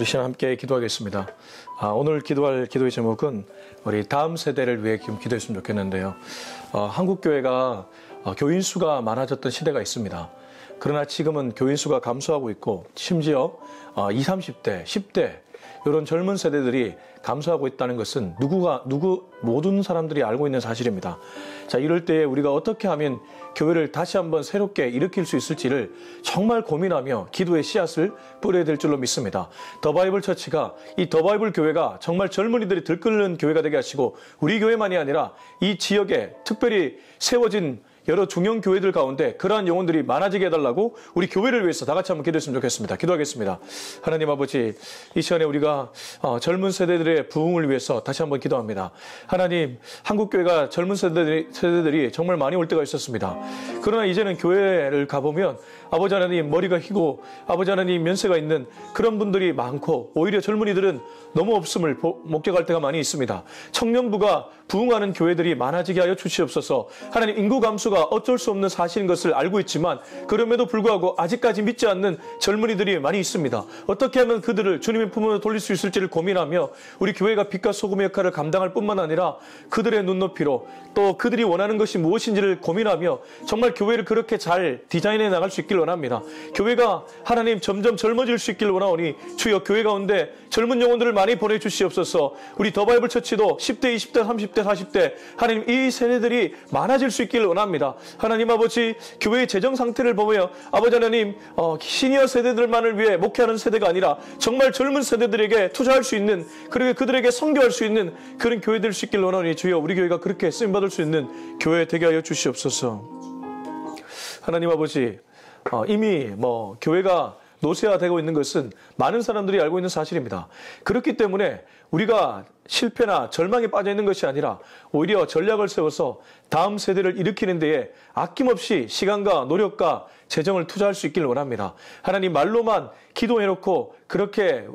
우리 시간 함께 기도하겠습니다. 오늘 기도할 기도의 제목은 우리 다음 세대를 위해 기도했으면 좋겠는데요. 한국 교회가 교인 수가 많아졌던 시대가 있습니다. 그러나 지금은 교인 수가 감소하고 있고 심지어 20, 30대, 10대 이런 젊은 세대들이 감소하고 있다는 것은 모든 사람들이 알고 있는 사실입니다. 자, 이럴 때에 우리가 어떻게 하면 교회를 다시 한번 새롭게 일으킬 수 있을지를 정말 고민하며 기도의 씨앗을 뿌려야 될 줄로 믿습니다. 더바이블 처치가 이 더바이블 교회가 정말 젊은이들이 들끓는 교회가 되게 하시고 우리 교회만이 아니라 이 지역에 특별히 세워진 여러 중형 교회들 가운데 그러한 영혼들이 많아지게 해달라고 우리 교회를 위해서 다 같이 한번 기도했으면 좋겠습니다. 기도하겠습니다. 하나님 아버지, 이 시간에 우리가 젊은 세대들의 부흥을 위해서 다시 한번 기도합니다. 하나님, 한국교회가 젊은 세대들이 정말 많이 올 때가 있었습니다. 그러나 이제는 교회를 가보면 아버지 하나님 머리가 희고 아버지 하나님 연세가 있는 그런 분들이 많고 오히려 젊은이들은 너무 없음을 목격할 때가 많이 있습니다. 청년부가 부흥하는 교회들이 많아지게 하여 주시옵소서. 하나님, 인구 감소가 어쩔 수 없는 사실인 것을 알고 있지만 그럼에도 불구하고 아직까지 믿지 않는 젊은이들이 많이 있습니다. 어떻게 하면 그들을 주님의 품으로 돌릴 수 있을지를 고민하며 우리 교회가 빛과 소금의 역할을 감당할 뿐만 아니라 그들의 눈높이로 또 그들이 원하는 것이 무엇인지를 고민하며 정말 교회를 그렇게 잘 디자인해 나갈 수 있길 원합니다. 교회가 하나님 점점 젊어질 수 있길 원하오니 주여 교회 가운데 젊은 영혼들을 많이 보내주시옵소서. 우리 더바이블 처치도 10대, 20대, 30대, 40대 하나님 이 세대들이 많아질 수 있길 원합니다. 하나님 아버지, 교회의 재정 상태를 보며 아버지 하나님 시니어 세대들만을 위해 목회하는 세대가 아니라 정말 젊은 세대들에게 투자할 수 있는, 그리고 그들에게 선교할 수 있는 그런 교회 될 수 있길 원하오니 주여 우리 교회가 그렇게 쓰임받을 수 있는 교회 되게 하여 주시옵소서. 하나님 아버지, 이미 교회가 노쇠화되고 있는 것은 많은 사람들이 알고 있는 사실입니다. 그렇기 때문에 우리가 실패나 절망에 빠져 있는 것이 아니라 오히려 전략을 세워서 다음 세대를 일으키는 데에 아낌없이 시간과 노력과 재정을 투자할 수 있기를 원합니다. 하나님, 말로만 기도해놓고 그렇게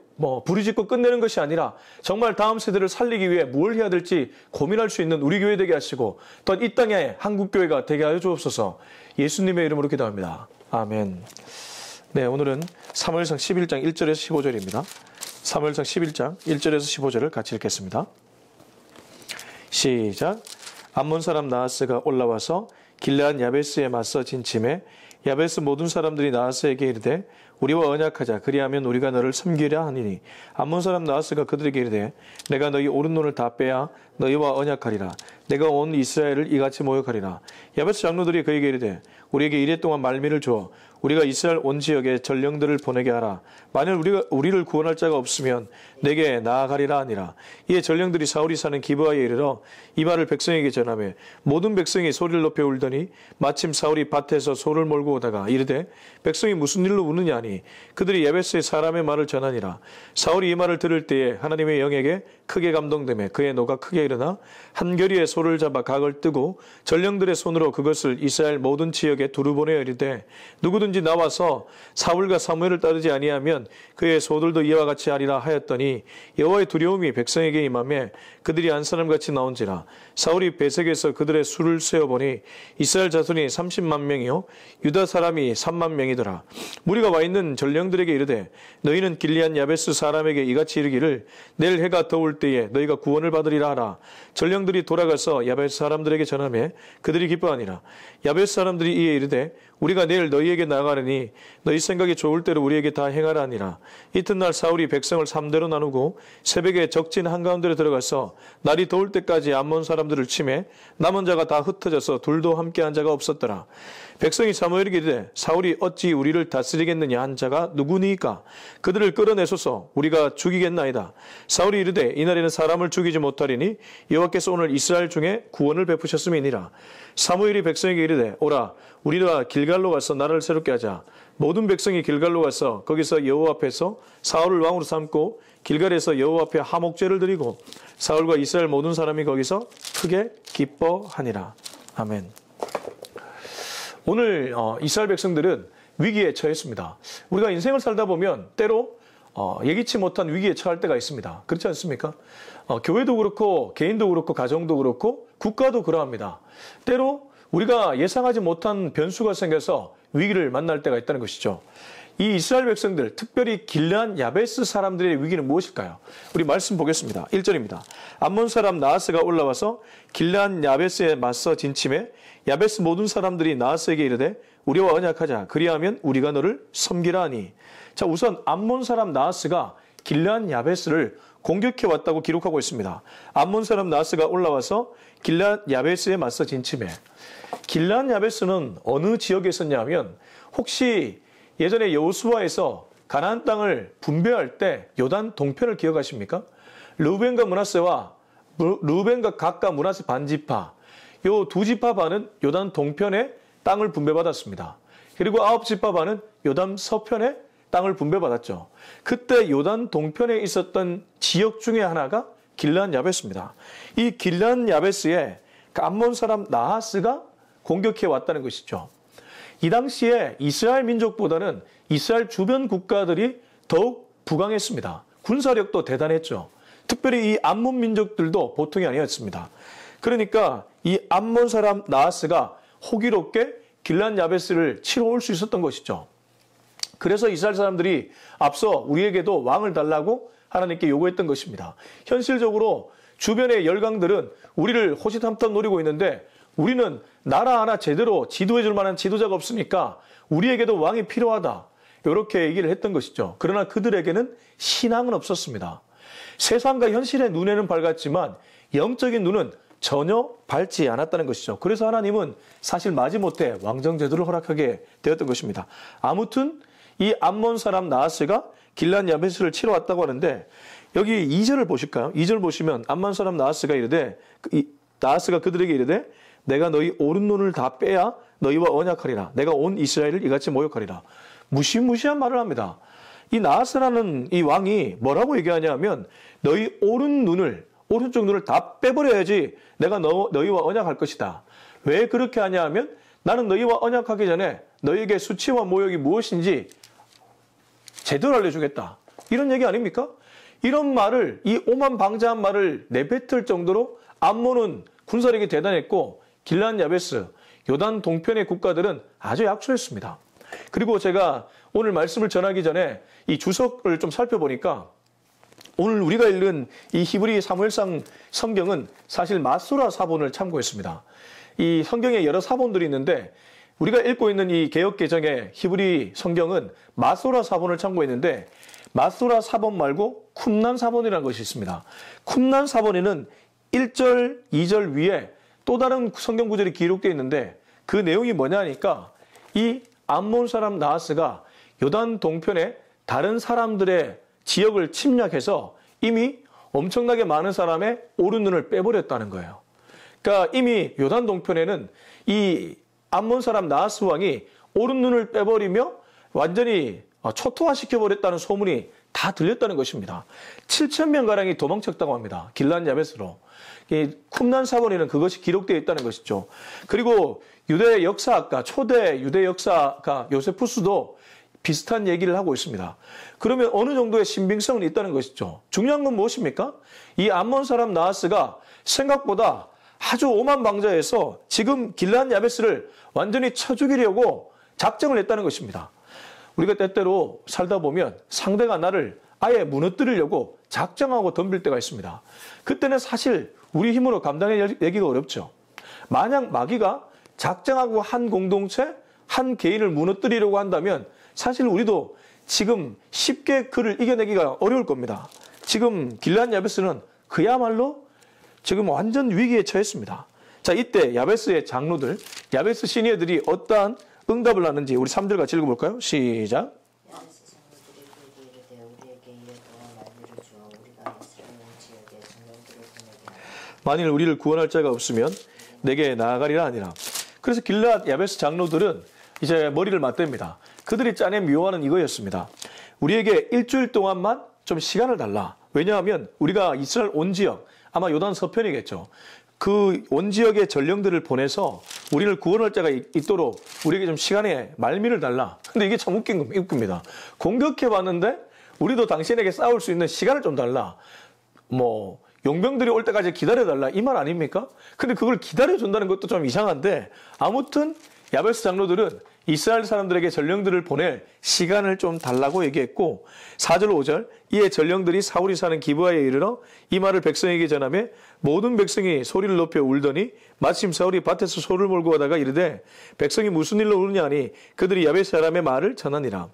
부르짖고 끝내는 것이 아니라 정말 다음 세대를 살리기 위해 뭘 해야 될지 고민할 수 있는 우리 교회 되게 하시고 또한 이 땅의 한국교회가 되게 하여 주옵소서. 예수님의 이름으로 기도합니다. 아멘. 네, 오늘은 사무엘상 11장 1절에서 15절입니다. 사무엘상 11장 1절에서 15절을 같이 읽겠습니다. 시작. 암몬 사람 나하스가 올라와서 길르앗 야베스에 맞서 진침해 야베스 모든 사람들이 나하스에게 이르되 우리와 언약하자. 그리하면 우리가 너를 섬기려 하니니 암몬 사람 나하스가 그들에게 이르되 내가 너희 오른손을 다 빼야 너희와 언약하리라. 내가 온 이스라엘을 이같이 모욕하리라. 야베스 장로들이 그에게 이르되 우리에게 이랫동안 말미를 주어 우리가 이스라엘 온 지역에 전령들을 보내게 하라. 만일 우리를 구원할 자가 없으면 내게 나아가리라 하니라. 이에 전령들이 사울이 사는 기브아에 이르러 이 말을 백성에게 전하매 모든 백성이 소리를 높여 울더니 마침 사울이 밭에서 소를 몰고 오다가 이르되 백성이 무슨 일로 우느냐 하니 그들이 야베스의 사람의 말을 전하니라. 사울이 이 말을 들을 때에 하나님의 영에게 크게 감동되매 그의 노가 크게 일어나 한겨리에 소를 잡아 각을 뜨고 전령들의 손으로 그것을 이스라엘 모든 지역에 두루 보내어 이르되 누구든지 나와서 사울과 사무엘을 따르지 아니하면 그의 소들도 이와 같이 하리라 하였더니 여호와의 두려움이 백성에게 임하매 그들이 한 사람같이 나온지라. 사울이 베색에서 그들의 수를 세어보니 이스라엘 자손이 30만 명이요 유다 사람이 3만 명이더라. 무리가 와 있는 전령들에게 이르되 너희는 길리앗 야베스 사람에게 이같이 이르기를 내일 해가 더울 때에 너희가 구원을 받으리라 하라. 전령들이 돌아가서 야베스 사람들에게 전하매 그들이 기뻐하니라. 야베스 사람들이 이에 이르되 우리가 내일 너희에게 나가려니 너희 생각이 좋을 대로 우리에게 다 행하라 하니라. 이튿날 사울이 백성을 3대로 나누고 새벽에 적진 한가운데로 들어가서 날이 더울 때까지 암몬 사람들을 치매 남은 자가 다 흩어져서 둘도 함께한 자가 없었더라. 백성이 사무엘에게 이르되 사울이 어찌 우리를 다스리겠느냐 한 자가 누구니까 그들을 끌어내소서 우리가 죽이겠나이다. 사울이 이르되 이날에는 사람을 죽이지 못하리니 여호와께서 오늘 이스라엘 중에 구원을 베푸셨음이니라. 사무엘이 백성에게 이르되 오라 우리가 길갈로 가서 나라를 새롭게 하자. 모든 백성이 길갈로 가서 거기서 여호와 앞에서 사울을 왕으로 삼고 길갈에서 여호와 앞에 화목제를 드리고 사울과 이스라엘 모든 사람이 거기서 크게 기뻐하니라. 아멘. 오늘 이스라엘 백성들은 위기에 처했습니다. 우리가 인생을 살다 보면 때로 예기치 못한 위기에 처할 때가 있습니다. 그렇지 않습니까? 교회도 그렇고 개인도 그렇고 가정도 그렇고 국가도 그러합니다. 때로 우리가 예상하지 못한 변수가 생겨서 위기를 만날 때가 있다는 것이죠. 이 이스라엘 백성들, 특별히 길르앗 야베스 사람들의 위기는 무엇일까요? 우리 말씀 보겠습니다. 1절입니다. 암몬 사람 나하스가 올라와서 길르앗 야베스에 맞서 진침해 야베스 모든 사람들이 나하스에게 이르되 우리와 언약하자. 그리하면 우리가 너를 섬기라 하니. 자, 우선 암몬 사람 나하스가 길르앗 야베스를 공격해 왔다고 기록하고 있습니다. 암몬 사람 나하스가 올라와서 길르앗 야베스에 맞서 진침해. 길르앗 야베스는 어느 지역에 있었냐면 혹시 예전에 여호수아에서 가나안 땅을 분배할 때 요단 동편을 기억하십니까? 르우벤과 각과 므낫세 반지파, 요 두 지파 반은 요단 동편에 땅을 분배받았습니다. 그리고 9지파 반은 요단 서편에 땅을 분배받았죠. 그때 요단 동편에 있었던 지역 중에 하나가 길르앗 야베스입니다. 이 길르앗 야베스에 암몬 사람 나하스가 공격해 왔다는 것이죠. 이 당시에 이스라엘 민족보다는 이스라엘 주변 국가들이 더욱 부강했습니다. 군사력도 대단했죠. 특별히 이 암몬 민족들도 보통이 아니었습니다. 그러니까 이 암몬 사람 나하스가 호기롭게 길르앗 야베스를 치러 올 수 있었던 것이죠. 그래서 이스라엘 사람들이 앞서 우리에게도 왕을 달라고 하나님께 요구했던 것입니다. 현실적으로 주변의 열강들은 우리를 호시탐탐 노리고 있는데 우리는 나라 하나 제대로 지도해 줄 만한 지도자가 없으니까 우리에게도 왕이 필요하다. 이렇게 얘기를 했던 것이죠. 그러나 그들에게는 신앙은 없었습니다. 세상과 현실의 눈에는 밝았지만 영적인 눈은 전혀 밝지 않았다는 것이죠. 그래서 하나님은 사실 마지못해 왕정 제도를 허락하게 되었던 것입니다. 아무튼 이 암몬 사람 나하스가 길르앗 야베스를 치러 왔다고 하는데 여기 2절을 보실까요? 2절 보시면 암몬 사람 나하스가 이르되 나하스가 그들에게 이르되 내가 너희 오른 눈을 다 빼야 너희와 언약하리라. 내가 온 이스라엘을 이같이 모욕하리라. 무시무시한 말을 합니다. 이 나하스라는 이 왕이 뭐라고 얘기하냐면 너희 오른쪽 눈을 다 빼버려야지 내가 너희와 언약할 것이다. 왜 그렇게 하냐 하면 나는 너희와 언약하기 전에 너희에게 수치와 모욕이 무엇인지 제대로 알려주겠다. 이런 얘기 아닙니까? 이런 말을, 이 오만방자한 말을 내뱉을 정도로 암몬은 군사력이 대단했고 길르앗 야베스, 요단 동편의 국가들은 아주 약소했습니다. 그리고 제가 오늘 말씀을 전하기 전에 이 주석을 좀 살펴보니까 오늘 우리가 읽은 이 히브리 사무엘상 성경은 사실 마소라 사본을 참고했습니다. 이 성경에 여러 사본들이 있는데 우리가 읽고 있는 이 개역개정의 히브리 성경은 마소라 사본을 참고했는데 마소라 사본 말고 쿰난 사본이라는 것이 있습니다. 쿰난 사본에는 1절, 2절 위에 또 다른 성경 구절이 기록되어 있는데 그 내용이 뭐냐 하니까 이 암몬 사람 나하스가 요단 동편에 다른 사람들의 지역을 침략해서 이미 엄청나게 많은 사람의 오른 눈을 빼버렸다는 거예요. 그러니까 이미 요단 동편에는 이 암몬 사람 나하스 왕이 오른 눈을 빼버리며 완전히 초토화시켜버렸다는 소문이 다 들렸다는 것입니다. 7,000명가량이 도망쳤다고 합니다. 길르앗 야베스로. 쿰난 사본에는 그것이 기록되어 있다는 것이죠. 그리고 유대 역사학가, 초대 유대 역사가 요세푸스도 비슷한 얘기를 하고 있습니다. 그러면 어느 정도의 신빙성은 있다는 것이죠. 중요한 건 무엇입니까? 이 암몬 사람 나하스가 생각보다 아주 오만방자해서 지금 길르앗 야베스를 완전히 쳐 죽이려고 작정을 했다는 것입니다. 우리가 때때로 살다 보면 상대가 나를 아예 무너뜨리려고 작정하고 덤빌 때가 있습니다. 그때는 사실 우리 힘으로 감당해내기가 어렵죠. 만약 마귀가 작정하고 한 공동체, 한 개인을 무너뜨리려고 한다면 사실 우리도 지금 쉽게 그를 이겨내기가 어려울 겁니다. 지금 길르앗 야베스는 그야말로 지금 완전 위기에 처했습니다. 자, 이때 야베스의 장로들, 야베스 시니어들이 어떠한 응답을 하는지 우리 3절 같이 읽어볼까요? 시작. 야베스 장로들이 그에게 이르되 우리에게 이에 더한 만유를 주어 우리가 이스라엘 온 지역에 정령들을 보내게 하라. 만일 우리를 구원할 자가 없으면 내게 나아가리라 하니라. 그래서 길르앗 야베스 장로들은 이제 머리를 맞댑니다. 그들이 짜낸 묘안은 이거였습니다. 우리에게 일주일 동안만 좀 시간을 달라. 왜냐하면 우리가 이스라엘 온 지역, 아마 요단 서편이겠죠. 그 온 지역의 전령들을 보내서 우리를 구원할 자가 있도록 우리에게 좀 시간에 말미를 달라. 근데 이게 참 웃깁니다. 공격해봤는데 우리도 당신에게 싸울 수 있는 시간을 좀 달라. 용병들이 올 때까지 기다려달라. 이 말 아닙니까? 근데 그걸 기다려준다는 것도 좀 이상한데 아무튼 야베스 장로들은 이스라엘 사람들에게 전령들을 보낼 시간을 좀 달라고 얘기했고 4절 5절 이에 전령들이 사울이 사는 기브아에 이르러 이 말을 백성에게 전하며 모든 백성이 소리를 높여 울더니 마침 사울이 밭에서 소를 몰고 가다가 이르되 백성이 무슨 일로 우느냐 하니 그들이 야베스 사람의 말을 전하니라.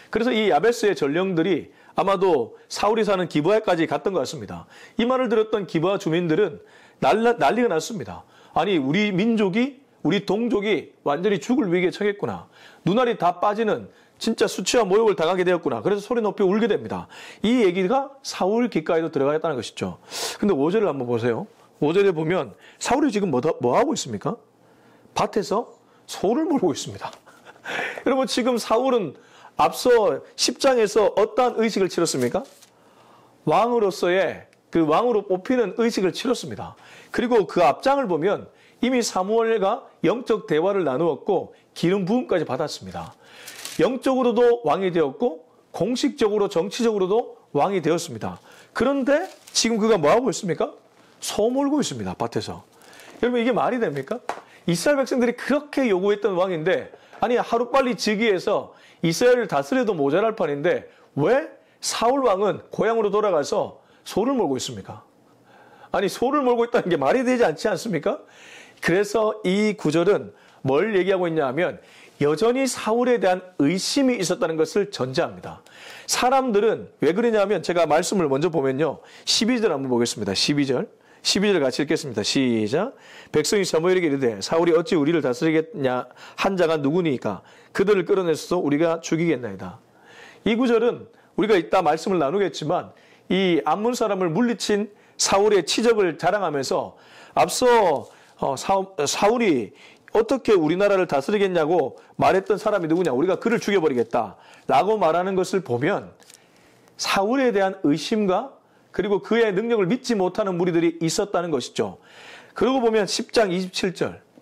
그래서 이 야베스의 전령들이 아마도 사울이 사는 기브아까지 갔던 것 같습니다. 이 말을 들었던 기브아 주민들은 난리가 났습니다. 아니 우리 민족이 우리 동족이 완전히 죽을 위기에 처했구나. 눈알이 다 빠지는 진짜 수치와 모욕을 당하게 되었구나. 그래서 소리 높이 울게 됩니다. 이 얘기가 사울 귓가에도 들어가 있다는 것이죠. 근데 5절을 한번 보세요. 5절에 보면 사울이 지금 뭐 하고 있습니까? 밭에서 소를 몰고 있습니다. 여러분 지금 사울은 앞서 10장에서 어떠한 의식을 치렀습니까? 왕으로서의 그 왕으로 뽑히는 의식을 치렀습니다. 그리고 그 앞장을 보면 이미 사무엘과 영적 대화를 나누었고 기름 부음까지 받았습니다. 영적으로도 왕이 되었고 공식적으로 정치적으로도 왕이 되었습니다. 그런데 지금 그가 뭐하고 있습니까? 소 몰고 있습니다. 밭에서. 여러분 이게 말이 됩니까? 이스라엘 백성들이 그렇게 요구했던 왕인데 아니 하루빨리 즉위해서 이스라엘을 다스려도 모자랄 판인데 왜 사울 왕은 고향으로 돌아가서 소를 몰고 있습니까? 아니 소를 몰고 있다는 게 말이 되지 않지 않습니까? 그래서 이 구절은 뭘 얘기하고 있냐 하면 여전히 사울에 대한 의심이 있었다는 것을 전제합니다. 사람들은 왜 그러냐면 제가 말씀을 먼저 보면요. 12절 한번 보겠습니다. 12절 같이 읽겠습니다. 시작. 백성이 사무엘에게 이르되 사울이 어찌 우리를 다스리겠냐 한 자가 누구니까 그들을 끌어내서 우리가 죽이겠나이다. 이 구절은 우리가 이따 말씀을 나누겠지만 이 암몬 사람을 물리친 사울의 치적을 자랑하면서 앞서 사울이 어떻게 우리나라를 다스리겠냐고 말했던 사람이 누구냐. 우리가 그를 죽여버리겠다라고 말하는 것을 보면 사울에 대한 의심과 그리고 그의 능력을 믿지 못하는 무리들이 있었다는 것이죠. 그러고 보면 10장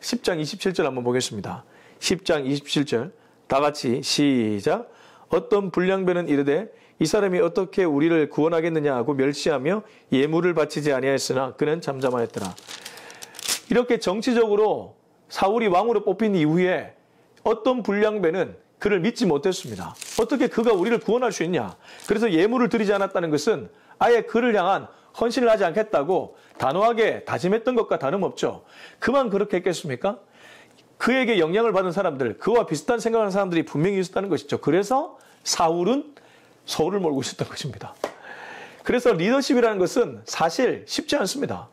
27절 한번 보겠습니다. 10장 27절 다 같이 시작. 어떤 불량배는 이르되 이 사람이 어떻게 우리를 구원하겠느냐 하고 멸시하며 예물을 바치지 아니하였으나 그는 잠잠하였더라. 이렇게 정치적으로 사울이 왕으로 뽑힌 이후에 어떤 불량배는 그를 믿지 못했습니다. 어떻게 그가 우리를 구원할 수 있냐. 그래서 예물을 드리지 않았다는 것은 아예 그를 향한 헌신을 하지 않겠다고 단호하게 다짐했던 것과 다름없죠. 그만 그렇게 했겠습니까? 그에게 영향을 받은 사람들, 그와 비슷한 생각하는 사람들이 분명히 있었다는 것이죠. 그래서 사울은 소를 몰고 있었던 것입니다. 그래서 리더십이라는 것은 사실 쉽지 않습니다.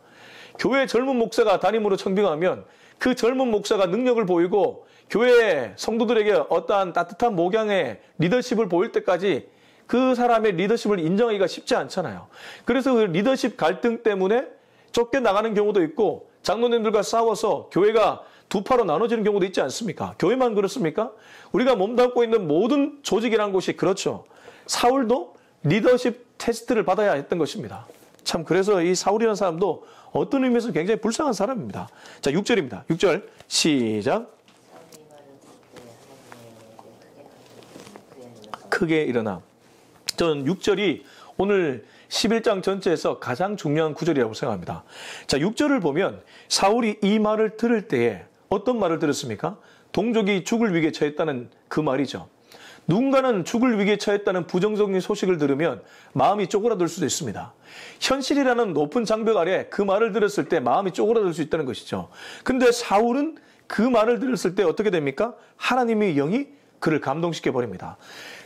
교회 젊은 목사가 담임으로 청빙하면 그 젊은 목사가 능력을 보이고 교회 성도들에게 어떠한 따뜻한 목양의 리더십을 보일 때까지 그 사람의 리더십을 인정하기가 쉽지 않잖아요. 그래서 그 리더십 갈등 때문에 쫓겨나가는 경우도 있고 장로님들과 싸워서 교회가 두 파로 나눠지는 경우도 있지 않습니까? 교회만 그렇습니까? 우리가 몸담고 있는 모든 조직이라는 곳이 그렇죠. 사울도 리더십 테스트를 받아야 했던 것입니다. 참 그래서 이 사울이라는 사람도 어떤 의미에서 굉장히 불쌍한 사람입니다. 자, 6절입니다. 6절 시작. 크게 일어나. 저는 6절이 오늘 11장 전체에서 가장 중요한 구절이라고 생각합니다. 자, 6절을 보면 사울이 이 말을 들을 때에 어떤 말을 들었습니까? 동족이 죽을 위기에 처했다는 그 말이죠. 누군가는 죽을 위기에 처했다는 부정적인 소식을 들으면 마음이 쪼그라들 수도 있습니다. 현실이라는 높은 장벽 아래 그 말을 들었을 때 마음이 쪼그라들 수 있다는 것이죠. 근데 사울은 그 말을 들었을 때 어떻게 됩니까? 하나님의 영이 그를 감동시켜 버립니다.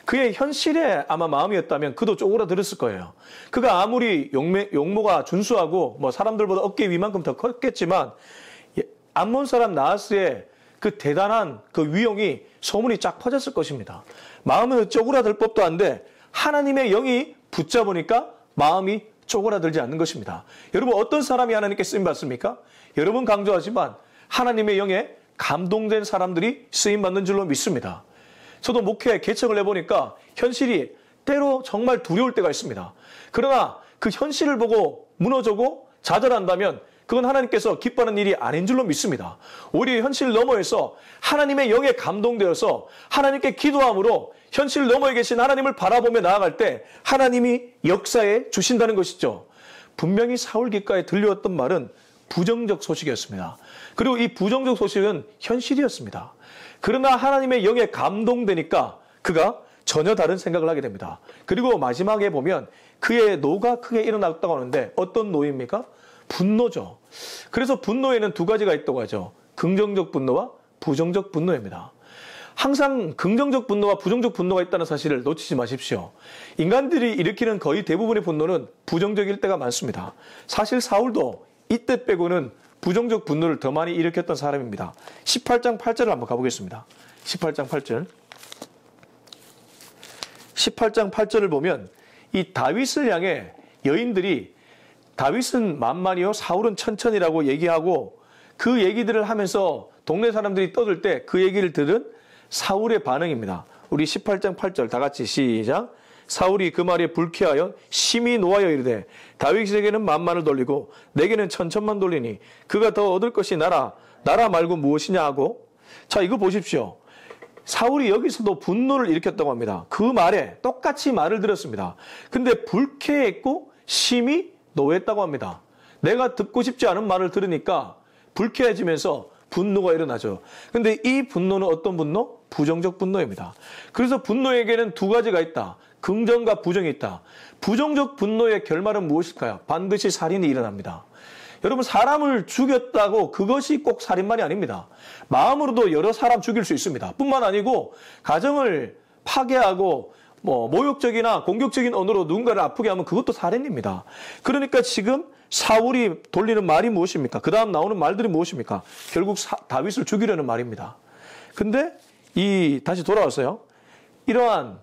그의 현실에 아마 마음이었다면 그도 쪼그라들었을 거예요. 그가 아무리 용모가 준수하고 뭐 사람들보다 어깨 위만큼 더 컸겠지만 암몬 사람 나하스의 그 대단한 그 위용이 소문이 쫙 퍼졌을 것입니다. 마음은 쪼그라들 법도 한데 하나님의 영이 붙잡으니까 마음이 쪼그라들지 않는 것입니다. 여러분 어떤 사람이 하나님께 쓰임받습니까? 여러분 강조하지만 하나님의 영에 감동된 사람들이 쓰임받는 줄로 믿습니다. 저도 목회 개척을 해보니까 현실이 때로 정말 두려울 때가 있습니다. 그러나 그 현실을 보고 무너지고 좌절한다면 그건 하나님께서 기뻐하는 일이 아닌 줄로 믿습니다. 오히려 현실 너머에서 하나님의 영에 감동되어서 하나님께 기도함으로 현실 너머에 계신 하나님을 바라보며 나아갈 때 하나님이 역사에 주신다는 것이죠. 분명히 사울 귓가에 들려왔던 말은 부정적 소식이었습니다. 그리고 이 부정적 소식은 현실이었습니다. 그러나 하나님의 영에 감동되니까 그가 전혀 다른 생각을 하게 됩니다. 그리고 마지막에 보면 그의 노가 크게 일어났다고 하는데 어떤 노입니까? 분노죠. 그래서 분노에는 두 가지가 있다고 하죠. 긍정적 분노와 부정적 분노입니다. 항상 긍정적 분노와 부정적 분노가 있다는 사실을 놓치지 마십시오. 인간들이 일으키는 거의 대부분의 분노는 부정적일 때가 많습니다. 사실 사울도 이때 빼고는 부정적 분노를 더 많이 일으켰던 사람입니다. 18장 8절을 한번 가보겠습니다. 18장 8절. 18장 8절을 보면 이 다윗을 향해 여인들이 다윗은 만만이요 사울은 천천히라고 얘기하고 그 얘기들을 하면서 동네 사람들이 떠들 때 그 얘기를 들은 사울의 반응입니다. 우리 18장 8절 다 같이 시작. 사울이 그 말에 불쾌하여 심히 노하여 이르되 다윗에게는 만만을 돌리고 내게는 천천만 돌리니 그가 더 얻을 것이 나라 말고 무엇이냐 하고. 자, 이거 보십시오. 사울이 여기서도 분노를 일으켰다고 합니다. 그 말에 똑같이 말을 들었습니다. 근데 불쾌했고 심히 노했다고 합니다. 내가 듣고 싶지 않은 말을 들으니까 불쾌해지면서 분노가 일어나죠. 근데 이 분노는 어떤 분노? 부정적 분노입니다. 그래서 분노에게는 두 가지가 있다. 긍정과 부정이 있다. 부정적 분노의 결말은 무엇일까요? 반드시 살인이 일어납니다. 여러분, 사람을 죽였다고 그것이 꼭 살인만이 아닙니다. 마음으로도 여러 사람 죽일 수 있습니다. 뿐만 아니고 가정을 파괴하고 모욕적이나 공격적인 언어로 누군가를 아프게 하면 그것도 살인입니다. 그러니까 지금 사울이 돌리는 말이 무엇입니까? 그 다음 나오는 말들이 무엇입니까? 결국 다윗을 죽이려는 말입니다. 근데 다시 돌아왔어요. 이러한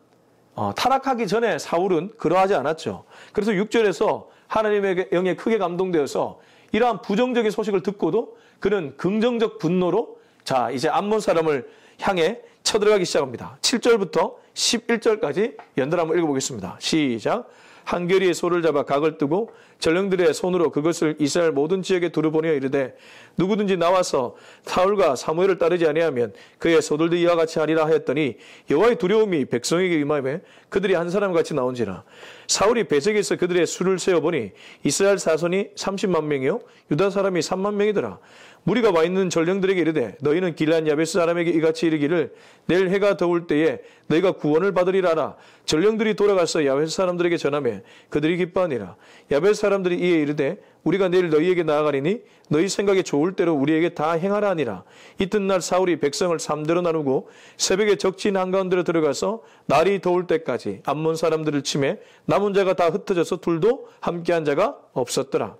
타락하기 전에 사울은 그러하지 않았죠. 그래서 6절에서 하나님의 영에 크게 감동되어서 이러한 부정적인 소식을 듣고도 그는 긍정적 분노로 자, 이제 암몬 사람을 향해 쳐들어가기 시작합니다. 7절부터 11절까지 연달아 한번 읽어보겠습니다. 시작. 한 결의의 소를 잡아 각을 뜨고 전령들의 손으로 그것을 이스라엘 모든 지역에 두루 보내어 이르되 누구든지 나와서 사울과 사무엘을 따르지 아니하면 그의 소들도 이와 같이 하리라 하였더니 여호와의 두려움이 백성에게 임하며 그들이 한 사람같이 나온지라. 사울이 베색에서 그들의 수를 세어보니 이스라엘 사손이 30만 명이요 유다 사람이 3만 명이더라. 무리가 와 있는 전령들에게 이르되 너희는 길앗 야베스 사람에게 이같이 이르기를 내일 해가 더울 때에 너희가 구원을 받으리라. 전령들이 돌아가서 야베스 사람들에게 전하며 그들이 기뻐하니라. 야베스 사람들이 이에 이르되 우리가 내일 너희에게 나아가리니 너희 생각에 좋을 대로 우리에게 다 행하라 하니라. 이튿날 사울이 백성을 3대로 나누고 새벽에 적진 한가운데로 들어가서 날이 더울 때까지 암몬 사람들을 치매 남은 자가 다 흩어져서 둘도 함께한 자가 없었더라.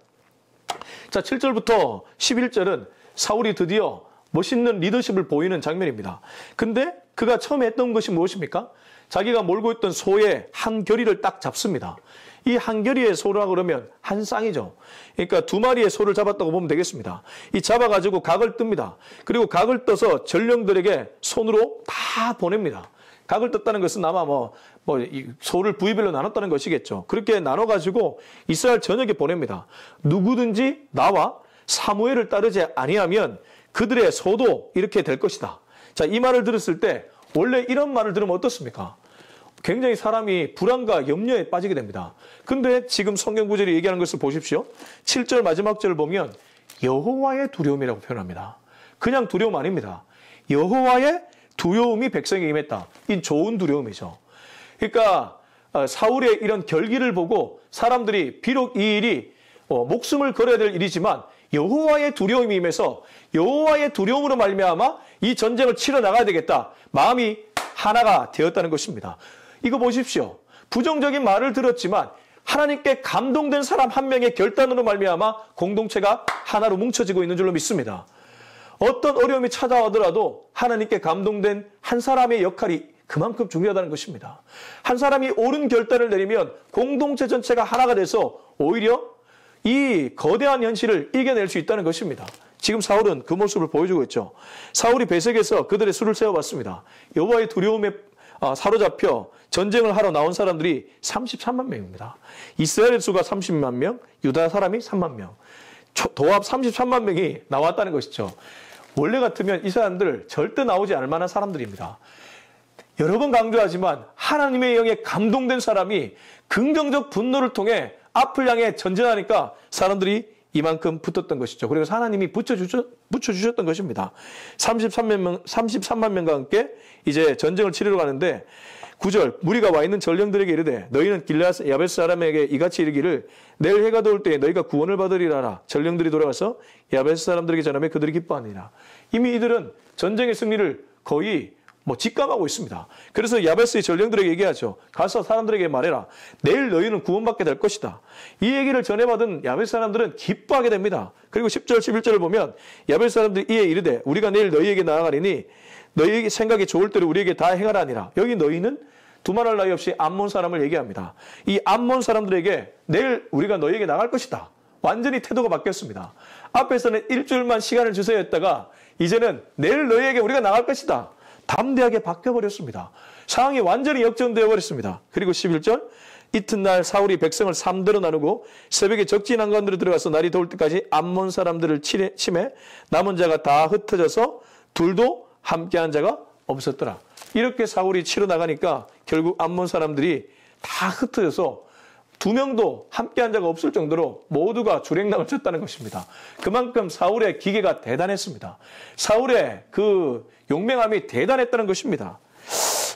자, 7절부터 11절은 사울이 드디어 멋있는 리더십을 보이는 장면입니다. 근데 그가 처음에 했던 것이 무엇입니까? 자기가 몰고 있던 소의 한 결의를 딱 잡습니다. 이 한 결의의 소라 그러면 한 쌍이죠. 그러니까 두 마리의 소를 잡았다고 보면 되겠습니다. 이 잡아가지고 각을 뜹니다. 그리고 각을 떠서 전령들에게 손으로 다 보냅니다. 각을 떴다는 것은 아마 이 소를 부위별로 나눴다는 것이겠죠. 그렇게 나눠가지고 이스라엘 전역에 보냅니다. 누구든지 나와 사무엘을 따르지 아니하면 그들의 소도 이렇게 될 것이다. 자, 이 말을 들었을 때 원래 이런 말을 들으면 어떻습니까? 굉장히 사람이 불안과 염려에 빠지게 됩니다. 근데 지금 성경 구절이 얘기하는 것을 보십시오. 7절 마지막 절을 보면 여호와의 두려움이라고 표현합니다. 그냥 두려움 아닙니다. 여호와의 두려움이 백성에게 임했다. 이 좋은 두려움이죠. 그러니까 사울의 이런 결기를 보고 사람들이 비록 이 일이 목숨을 걸어야 될 일이지만 여호와의 두려움이 임해서 여호와의 두려움으로 말미암아 이 전쟁을 치러 나가야 되겠다. 마음이 하나가 되었다는 것입니다. 이거 보십시오. 부정적인 말을 들었지만 하나님께 감동된 사람 한 명의 결단으로 말미암아 공동체가 하나로 뭉쳐지고 있는 줄로 믿습니다. 어떤 어려움이 찾아오더라도 하나님께 감동된 한 사람의 역할이 그만큼 중요하다는 것입니다. 한 사람이 옳은 결단을 내리면 공동체 전체가 하나가 돼서 오히려 이 거대한 현실을 이겨낼 수 있다는 것입니다. 지금 사울은 그 모습을 보여주고 있죠. 사울이 베색에서 그들의 수를 세어봤습니다. 여호와의 두려움에 사로잡혀 전쟁을 하러 나온 사람들이 33만 명입니다. 이스라엘 수가 30만 명, 유다 사람이 3만 명. 도합 33만 명이 나왔다는 것이죠. 원래 같으면 이 사람들 절대 나오지 않을 만한 사람들입니다. 여러 번 강조하지만 하나님의 영에 감동된 사람이 긍정적 분노를 통해 앞을 향해 전진하니까 사람들이 이만큼 붙었던 것이죠. 그래서 하나님이 붙여주셨던 것입니다. 33만 명과 함께 이제 전쟁을 치르러 가는데 9절 무리가 와 있는 전령들에게 이르되 너희는 길르앗 야베스 사람에게 이같이 이르기를 내일 해가 돋을 때에 너희가 구원을 받으리라. 전령들이 돌아가서 야베스 사람들에게 전하며 그들이 기뻐하니라. 이미 이들은 전쟁의 승리를 거의 직감하고 있습니다. 그래서 야베스의 전령들에게 얘기하죠. 가서 사람들에게 말해라. 내일 너희는 구원받게 될 것이다. 이 얘기를 전해받은 야베스 사람들은 기뻐하게 됩니다. 그리고 10절 11절을 보면 야베스 사람들이 이에 이르되 우리가 내일 너희에게 나아가리니 너희에게 생각이 좋을 대로 우리에게 다 행하라 하니라. 여기 너희는 두말할 나위 없이 암몬 사람을 얘기합니다. 이 암몬 사람들에게 내일 우리가 너희에게 나갈 것이다. 완전히 태도가 바뀌었습니다. 앞에서는 일주일만 시간을 주세요 했다가 이제는 내일 너희에게 우리가 나갈 것이다. 담대하게 바뀌어버렸습니다. 상황이 완전히 역전되어 버렸습니다. 그리고 11절 이튿날 사울이 백성을 3대로 나누고 새벽에 적진 한가운데로 들어가서 날이 더울 때까지 암몬 사람들을 치매 남은 자가 다 흩어져서 둘도 함께한 자가 없었더라. 이렇게 사울이 치러 나가니까 결국 암몬 사람들이 다 흩어져서 2명도 함께한 자가 없을 정도로 모두가 주랭랑을 쳤다는 것입니다. 그만큼 사울의 기계가 대단했습니다. 사울의 그 용맹함이 대단했다는 것입니다.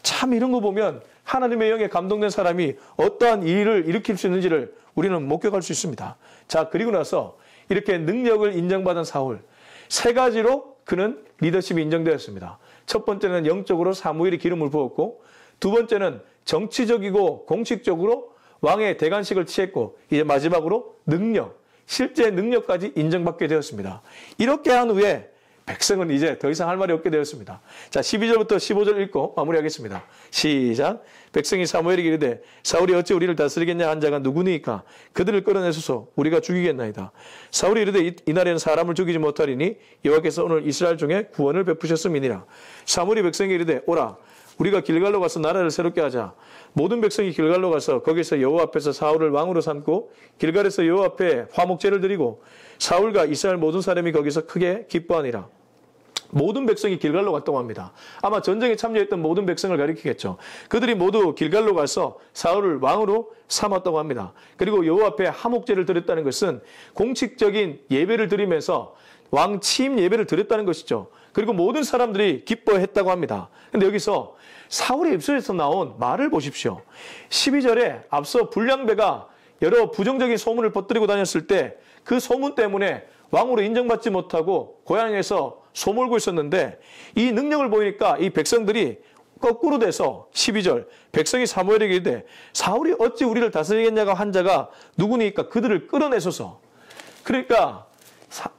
참 이런 거 보면 하나님의 영에 감동된 사람이 어떠한 일을 일으킬 수 있는지를 우리는 목격할 수 있습니다. 자, 그리고 나서 이렇게 능력을 인정받은 사울, 3가지로 그는 리더십이 인정되었습니다. 첫 번째는 영적으로 사무엘이 기름을 부었고, 두 번째는 정치적이고 공식적으로 왕의 대관식을 취했고, 이제 마지막으로 능력, 실제 능력까지 인정받게 되었습니다. 이렇게 한 후에 백성은 이제 더 이상 할 말이 없게 되었습니다. 자, 12절부터 15절 읽고 마무리하겠습니다. 시작. 백성이 사무엘에게 이르되 사울이 어찌 우리를 다스리겠냐 한 자가 누구니까 그들을 끌어내소서 우리가 죽이겠나이다. 사울이 이르되 이날에는 사람을 죽이지 못하리니 여호와께서 오늘 이스라엘 중에 구원을 베푸셨음이니라. 사무엘이 백성에게 이르되 오라 우리가 길갈로 가서 나라를 새롭게 하자. 모든 백성이 길갈로 가서 거기서 여호와 앞에서 사울을 왕으로 삼고 길갈에서 여호와 앞에 화목제를 드리고 사울과 이스라엘 모든 사람이 거기서 크게 기뻐하니라. 모든 백성이 길갈로 갔다고 합니다. 아마 전쟁에 참여했던 모든 백성을 가리키겠죠. 그들이 모두 길갈로 가서 사울을 왕으로 삼았다고 합니다. 그리고 여호와 앞에 화목제를 드렸다는 것은 공식적인 예배를 드리면서 왕 취임 예배를 드렸다는 것이죠. 그리고 모든 사람들이 기뻐했다고 합니다. 근데 여기서 사울의 입술에서 나온 말을 보십시오. 12절에 앞서 불량배가 여러 부정적인 소문을 퍼뜨리고 다녔을 때 그 소문 때문에 왕으로 인정받지 못하고 고향에서 소몰고 있었는데 이 능력을 보이니까 이 백성들이 거꾸로 돼서 12절 백성이 사무엘에게 이르되 사울이 어찌 우리를 다스리겠냐가 한 자가 누구니까 그들을 끌어내소서. 그러니까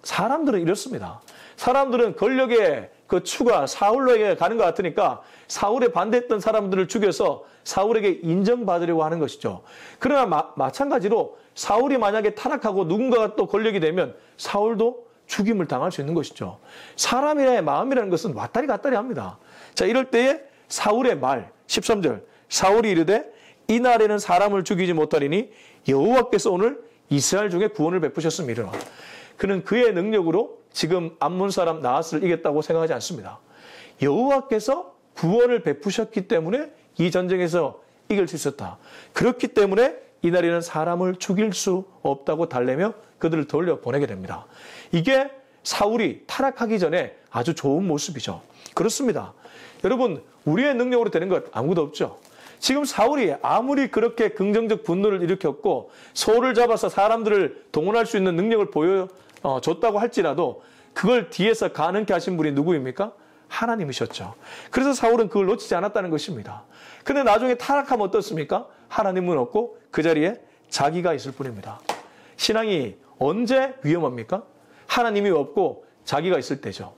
사람들은 이렇습니다. 사람들은 권력의 그 추가 사울에게 가는 것 같으니까 사울에 반대했던 사람들을 죽여서 사울에게 인정받으려고 하는 것이죠. 그러나 마찬가지로 사울이 만약에 타락하고 누군가가 또 권력이 되면 사울도 죽임을 당할 수 있는 것이죠. 사람의 마음이라는 것은 왔다리 갔다리 합니다. 자, 이럴 때에 사울의 말 13절 사울이 이르되 이날에는 사람을 죽이지 못하리니 여호와께서 오늘 이스라엘 중에 구원을 베푸셨음이라. 그는 그의 능력으로 지금 암몬 사람 나앗을 이겼다고 생각하지 않습니다. 여호와께서 구원을 베푸셨기 때문에 이 전쟁에서 이길 수 있었다. 그렇기 때문에 이날에는 사람을 죽일 수 없다고 달래며 그들을 돌려보내게 됩니다. 이게 사울이 타락하기 전에 아주 좋은 모습이죠. 그렇습니다. 여러분, 우리의 능력으로 되는 것 아무도 없죠. 지금 사울이 아무리 그렇게 긍정적 분노를 일으켰고 소를 잡아서 사람들을 동원할 수 있는 능력을 보여줬다고 할지라도 그걸 뒤에서 가능케 하신 분이 누구입니까? 하나님이셨죠. 그래서 사울은 그걸 놓치지 않았다는 것입니다. 근데 나중에 타락하면 어떻습니까? 하나님은 없고 그 자리에 자기가 있을 뿐입니다. 신앙이 언제 위험합니까? 하나님이 없고 자기가 있을 때죠.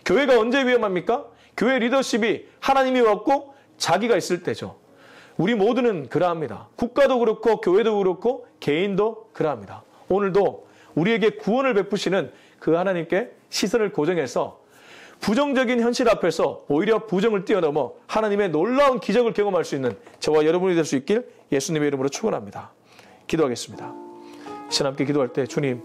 교회가 언제 위험합니까? 교회 리더십이 하나님이 없고 자기가 있을 때죠. 우리 모두는 그러합니다. 국가도 그렇고 교회도 그렇고 개인도 그러합니다. 오늘도 우리에게 구원을 베푸시는 그 하나님께 시선을 고정해서 부정적인 현실 앞에서 오히려 부정을 뛰어넘어 하나님의 놀라운 기적을 경험할 수 있는 저와 여러분이 될 수 있길 예수님의 이름으로 축원합니다. 기도하겠습니다. 신랑 함께 기도할 때 주님,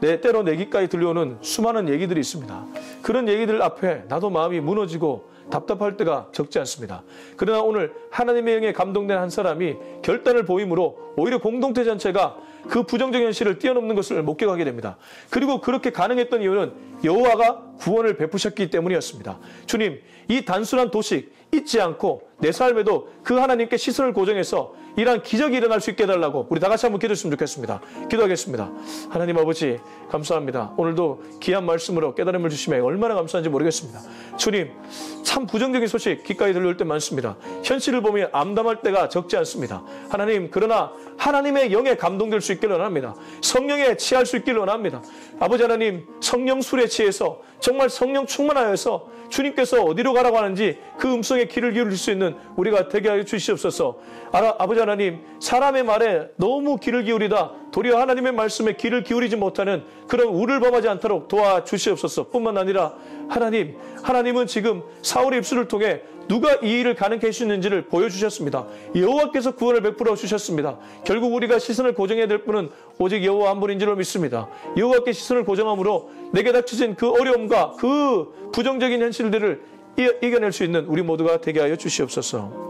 때로 내 귓가에 들려오는 수많은 얘기들이 있습니다. 그런 얘기들 앞에 나도 마음이 무너지고 답답할 때가 적지 않습니다. 그러나 오늘 하나님의 영에 감동된 한 사람이 결단을 보임으로 오히려 공동체 전체가 그 부정적 현실을 뛰어넘는 것을 목격하게 됩니다. 그리고 그렇게 가능했던 이유는 여호와가 구원을 베푸셨기 때문이었습니다. 주님, 이 단순한 도식 잊지 않고 내 삶에도 그 하나님께 시선을 고정해서 이러한 기적이 일어날 수 있게 해달라고 우리 다 같이 한번 기도했으면 좋겠습니다. 기도하겠습니다. 하나님 아버지 감사합니다. 오늘도 귀한 말씀으로 깨달음을 주시면 얼마나 감사한지 모르겠습니다. 주님, 참 부정적인 소식 귓가에 들려올 때 많습니다. 현실을 보며 암담할 때가 적지 않습니다. 하나님, 그러나 하나님의 영에 감동될 수 있기를 원합니다. 성령에 취할 수 있기를 원합니다. 아버지 하나님, 성령 술에 취해서 정말 성령 충만하여서 주님께서 어디로 가라고 하는지 그 음성에 귀를 기울일 수 있는 우리가 되게 하여 주시옵소서. 아버지 하나님, 사람의 말에 너무 귀를 기울이다 도리어 하나님의 말씀에 귀를 기울이지 못하는 그런 우를 범하지 않도록 도와주시옵소서. 뿐만 아니라 하나님은 지금 사울의 입술을 통해 누가 이 일을 가능케 해주시는지를 보여주셨습니다. 여호와께서 구원을 베풀어 주셨습니다. 결국 우리가 시선을 고정해야 될 분은 오직 여호와 한 분인 줄로 믿습니다. 여호와께 시선을 고정함으로 내게 닥쳐진 그 어려움과 그 부정적인 현실들을 이겨낼 수 있는 우리 모두가 되게 하여 주시옵소서.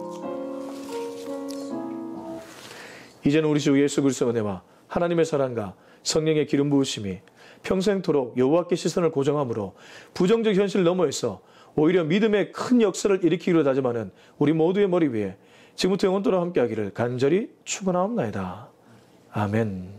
이제는 우리 주 예수 그리스도의 은혜와 하나님의 사랑과 성령의 기름 부으심이 평생토록 여호와께 시선을 고정함으로 부정적 현실 너머에서 오히려 믿음의 큰 역사를 일으키기로 다짐하는 우리 모두의 머리 위에 지금부터 영원토록 함께하기를 간절히 축원하옵나이다. 아멘.